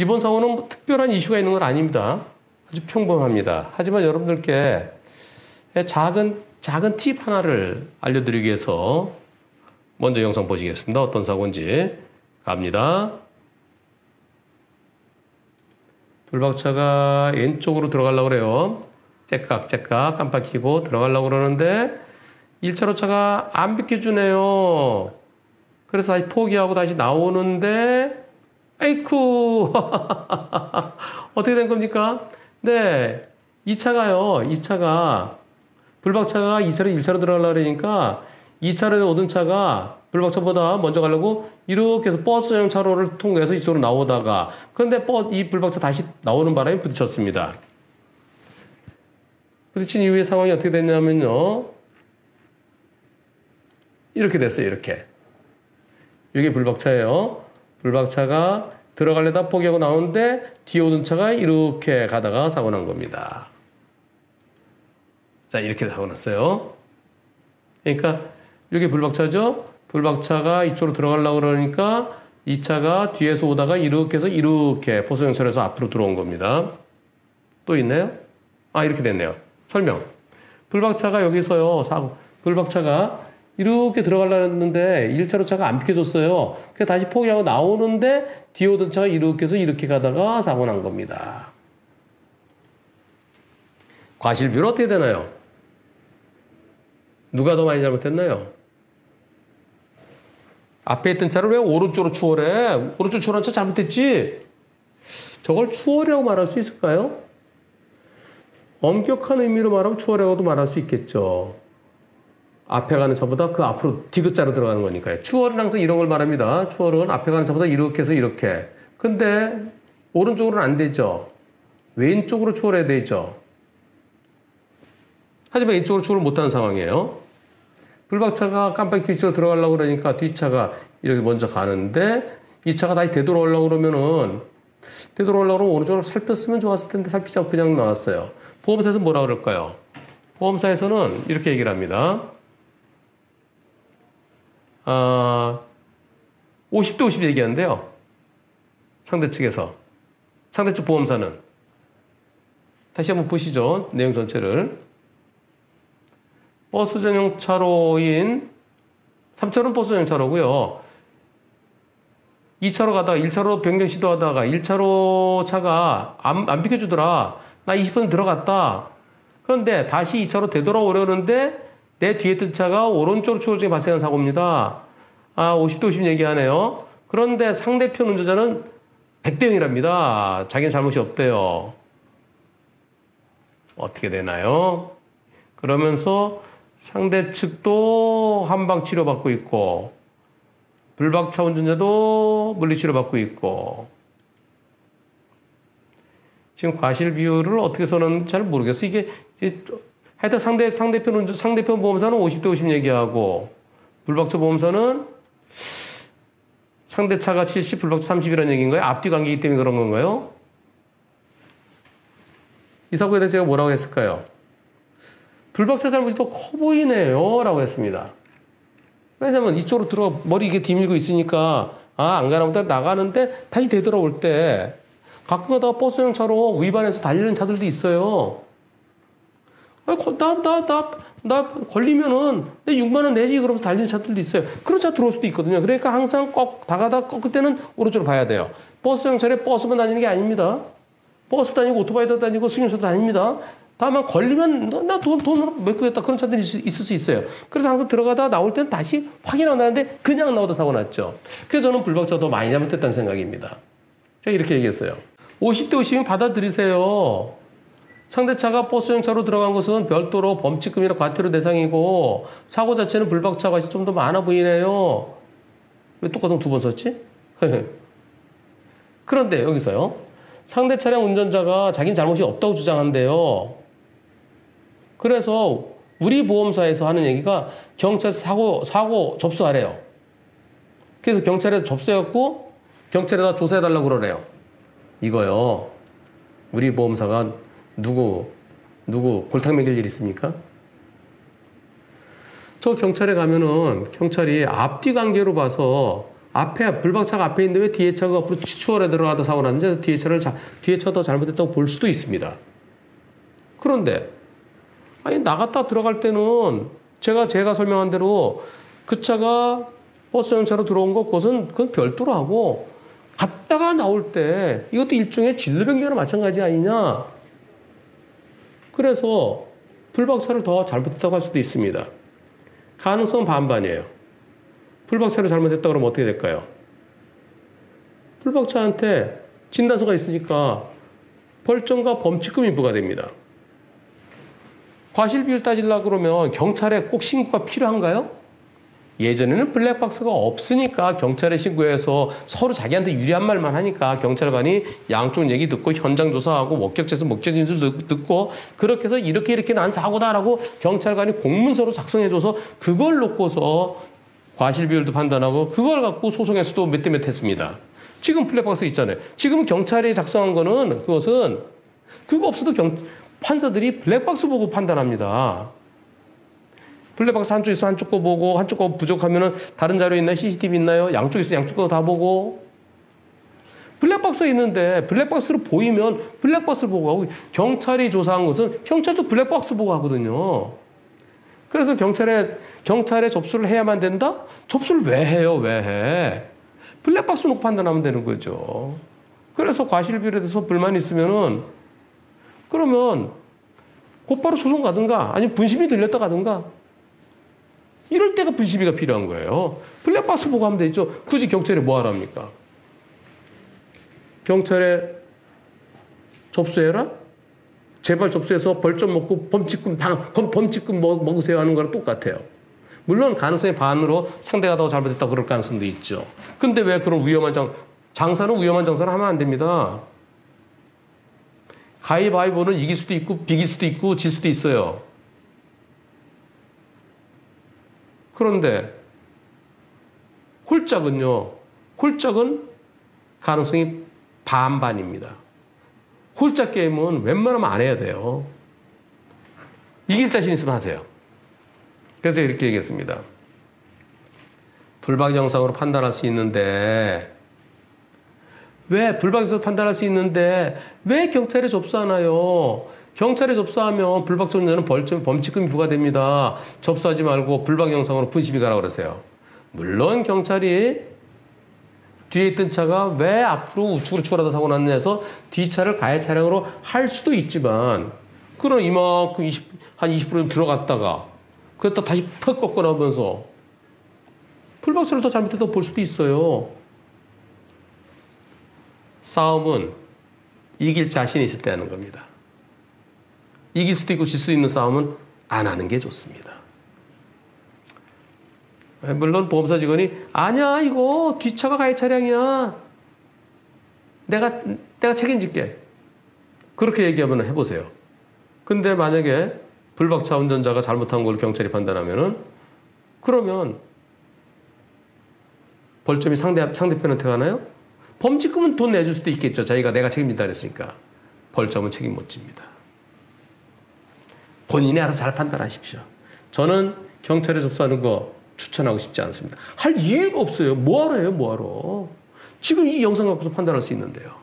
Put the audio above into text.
이번 사고는 뭐 특별한 이슈가 있는 건 아닙니다. 아주 평범합니다. 하지만 여러분들께 작은 팁 하나를 알려드리기 위해서 먼저 영상 보시겠습니다. 어떤 사고인지 갑니다. 불박차가 왼쪽으로 들어가려고 그래요. 째깍째깍 깜빡 켜고 들어가려고 그러는데 1차로 차가 안 비켜주네요. 그래서 다시 포기하고 다시 나오는데 아이쿠 어떻게 된 겁니까? 네, 이 차가 불박차가 2차로 1차로 들어가려고 그러니까 2차로에 오던 차가 불박차보다 먼저 가려고 이렇게 해서 버스형 차로를 통해서 이쪽으로 나오다가 그런데 이 불박차 다시 나오는 바람에 부딪혔습니다. 부딪힌 이후의 상황이 어떻게 됐냐면요. 이렇게 됐어요. 이렇게. 이게 불박차예요. 불박차가 들어가려다 포기하고 나오는데 뒤에 오던 차가 이렇게 가다가 사고 난 겁니다. 자, 이렇게 사고 났어요. 그러니까 이게 불박차죠. 불박차가 이쪽으로 들어가려고 그러니까 이 차가 뒤에서 오다가 이렇게 해서 이렇게 포소형철에서 앞으로 들어온 겁니다. 또 있나요? 아, 이렇게 됐네요. 설명. 불박차가 여기서요. 불박차가 이렇게 들어가려고 했는데 1차로 차가 안 비켜줬어요. 그래서 다시 포기하고 나오는데 뒤에 오던 차가 이렇게 해서 이렇게 가다가 사고 난 겁니다. 과실비율 어떻게 되나요? 누가 더 많이 잘못했나요? 앞에 있던 차를 왜 오른쪽으로 추월해? 오른쪽 추월한 차 잘못했지? 저걸 추월이라고 말할 수 있을까요? 엄격한 의미로 말하면 추월이라고도 말할 수 있겠죠. 앞에 가는 차보다 그 앞으로 디귿자로 들어가는 거니까요. 추월은 항상 이런 걸 말합니다. 추월은 앞에 가는 차보다 이렇게 해서 이렇게. 근데 오른쪽으로는 안 되죠. 왼쪽으로 추월해야 되죠. 하지만 왼쪽으로 추월을 못하는 상황이에요. 불박차가 깜빡이 켜고 들어가려고 그러니까 뒷차가 이렇게 먼저 가는데 이 차가 다시 되돌아오려고 그러면 오른쪽으로 살폈으면 좋았을 텐데 살피지 않고 그냥 나왔어요. 보험사에서 뭐라 그럴까요? 보험사에서는 이렇게 얘기를 합니다. 50대 50 얘기하는데요. 상대 측에서. 상대 측 보험사는. 다시 한번 보시죠. 내용 전체를. 버스 전용 차로인 3차로는 버스 전용 차로고요. 2차로 가다가 1차로 변경 시도하다가 1차로 차가 안 비켜주더라. 나 20분 들어갔다. 그런데 다시 2차로 되돌아오려는데 내 뒤에 있던 차가 오른쪽으로 추월 중에 발생한 사고입니다. 50대 50 얘기하네요. 그런데 상대편 운전자는 100대 0이랍니다. 자기는 잘못이 없대요. 어떻게 되나요? 그러면서 상대 측도 한방 치료받고 있고 불박차 운전자도 물리치료 받고 있고 지금 과실 비율을 어떻게 써놨는지 잘 모르겠어요. 이게 하여튼 상대편 보험사는 50대 50 얘기하고 불박차 보험사는 상대차가 70, 불박차 30이라는 얘기인가요? 앞뒤 관계이기 때문에 그런 건가요? 이 사고에 대해서 제가 뭐라고 했을까요? 불박차 잘못이 더 커 보이네요 라고 했습니다. 왜냐면 이쪽으로 들어가 머리 이게 뒤밀고 있으니까 안 가나 보다 나가는데 다시 되돌아올 때 가끔 가다가 버스형 차로 위반해서 달리는 차들도 있어요. 나 걸리면은 내 6만 원 내지 그러면서 달리는 차들도 있어요. 그런 차 들어올 수도 있거든요. 그러니까 항상 꼭 다가다 꺾을 때는 오른쪽으로 봐야 돼요. 버스형 차에 버스만 다니는 게 아닙니다. 버스 다니고 오토바이도 다니고 승용차도 다닙니다. 다만 걸리면 나 돈 몇 구했다 그런 차들이 있을 수 있어요. 그래서 항상 들어가다 나올 때는 다시 확인하고 나는데 그냥 나오다 사고 났죠. 그래서 저는 불박차가 더 많이 잘못됐다는 생각입니다. 제가 이렇게 얘기했어요. 50대 50이면 받아들이세요. 상대차가 버스형 차로 들어간 것은 별도로 범칙금이나 과태료 대상이고 사고 자체는 불박차 과실이 좀 더 많아 보이네요. 왜 똑같은 거 두 번 썼지? 그런데 여기서요. 상대 차량 운전자가 자기는 잘못이 없다고 주장한대요. 그래서 우리 보험사에서 하는 얘기가 경찰서 사고 접수하래요. 그래서 경찰에서 접수해갖고 경찰에다 조사해달라고 그러래요. 이거요. 우리 보험사가 누구 골탕 먹일 일 있습니까? 저 경찰에 가면은 경찰이 앞뒤 관계로 봐서 불박차가 앞에 있는데 왜 뒤에 차가 앞으로 추월해 들어가다 사고 났는지 뒤에 차가 더 잘못했다고 볼 수도 있습니다. 그런데 아니 나갔다 들어갈 때는 제가 설명한 대로 그 차가 버스 정차로 들어온 그건 별도로 하고 갔다가 나올 때 이것도 일종의 진로 변경이나 마찬가지 아니냐. 그래서 불박차를 더 잘못했다고 할 수도 있습니다. 가능성은 반반이에요. 불박차를 잘못했다 그러면 어떻게 될까요? 불박차한테 진단서가 있으니까 벌점과 범칙금이 부과됩니다. 과실 비율 따지려고 그러면 경찰에 꼭 신고가 필요한가요? 예전에는 블랙박스가 없으니까 경찰에 신고해서 서로 자기한테 유리한 말만 하니까 경찰관이 양쪽 얘기 듣고 현장 조사하고 목격자에서 목격 진술 듣고 그렇게 해서 이렇게 난 사고다라고 경찰관이 공문서로 작성해줘서 그걸 놓고서 과실 비율도 판단하고 그걸 갖고 소송에서도 몇 대 몇 했습니다. 지금 블랙박스 있잖아요. 지금 경찰이 작성한 거는 그것은 그거 없어도 판사들이 블랙박스 보고 판단합니다. 블랙박스 한쪽 있어 한쪽 거 보고 한쪽 거 부족하면은 다른 자료 있나요? CCTV 있나요? 양쪽 있어 양쪽 거 다 보고 블랙박스가 있는데 블랙박스로 보이면 블랙박스를 보고 하고 경찰이 조사한 것은 경찰도 블랙박스 보고 하거든요. 그래서 경찰에 접수를 해야만 된다? 접수를 왜 해요? 왜 해? 블랙박스 놓고 판단하면 되는 거죠. 그래서 과실비율에 대해서 불만이 있으면은 그러면 곧바로 소송 가든가 아니면 분심이 들렸다 가든가 이럴 때가 분심이가 필요한 거예요. 블랙박스 보고 하면 되죠. 굳이 경찰에 뭐 하랍니까? 경찰에 접수해라? 제발 접수해서 벌점 먹고 범칙금 먹으세요 하는 거랑 똑같아요. 물론 가능성의 반으로 상대가 더 잘못했다고 그럴 가능성도 있죠. 근데 왜 그런 장사는 위험한 장사를 하면 안 됩니다. 가위바위보는 이길 수도 있고 비길 수도 있고 질 수도 있어요. 그런데 홀짝은 가능성이 반반입니다. 홀짝 게임은 웬만하면 안 해야 돼요. 이길 자신 있으면 하세요. 그래서 이렇게 얘기했습니다. 불박 영상으로 판단할 수 있는데 왜 경찰에 접수하나요? 경찰에 접수하면 불박 전자는 범칙금이 부과됩니다. 접수하지 말고 불박 영상으로 분심이 가라고 그러세요. 물론 경찰이 뒤에 있던 차가 왜 앞으로 우측으로 추월하다 사고 났느냐 해서 뒷차를 가해 차량으로 할 수도 있지만 그럼 이만큼 한 20% 들어갔다가 그랬다 다시 퍽 꺾어 나오면서 불박차를 더 잘못했다고 볼 수도 있어요. 싸움은 이길 자신이 있을 때 하는 겁니다. 이길 수도 있고 질 수도 있는 싸움은 안 하는 게 좋습니다. 물론 보험사 직원이 아니야 이거 뒷차가 가해 차량이야. 내가 책임질게. 그렇게 얘기하면 해보세요. 근데 만약에 불박차 운전자가 잘못한 걸 경찰이 판단하면은 그러면 벌점이 상대편한테 가나요? 범칙금은 돈 내줄 수도 있겠죠. 내가 책임진다 그랬으니까. 벌점은 책임 못 집니다. 본인이 알아서 잘 판단하십시오. 저는 경찰에 접수하는 거 추천하고 싶지 않습니다. 할 이유가 없어요. 뭐하러 해요, 뭐하러. 지금 이 영상 갖고서 판단할 수 있는데요.